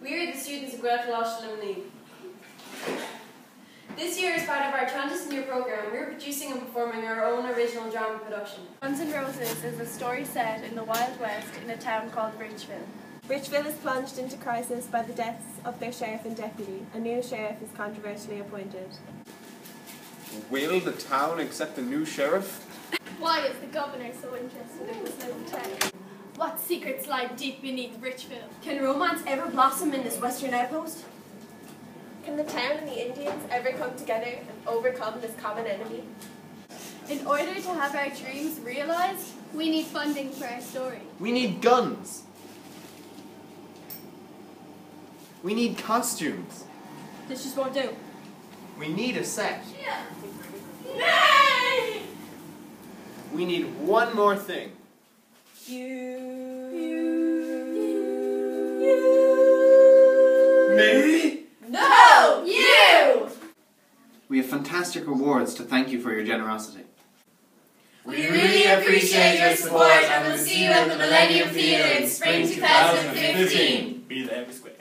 We are the students of Gael Colossus Limni. This year, as part of our Transition Year programme, we are producing and performing our own original drama production. Guns N' Roses is a story set in the Wild West in a town called Richville. Richville is plunged into crisis by the deaths of their sheriff and deputy. A new sheriff is controversially appointed. Will the town accept a new sheriff? Why is the governor so interested in this little town? What secrets lie deep beneath Richville? Can romance ever blossom in this western outpost? Can the town and the Indians ever come together and overcome this common enemy? In order to have our dreams realised, we need funding for our story. We need guns. We need costumes. This just won't do. We need a set. Yeah. We need one more thing. Me? No! You! We have fantastic rewards to thank you for your generosity. We really appreciate your support and we'll see you at the Millennium Theatre in spring 2015. Be there, Square.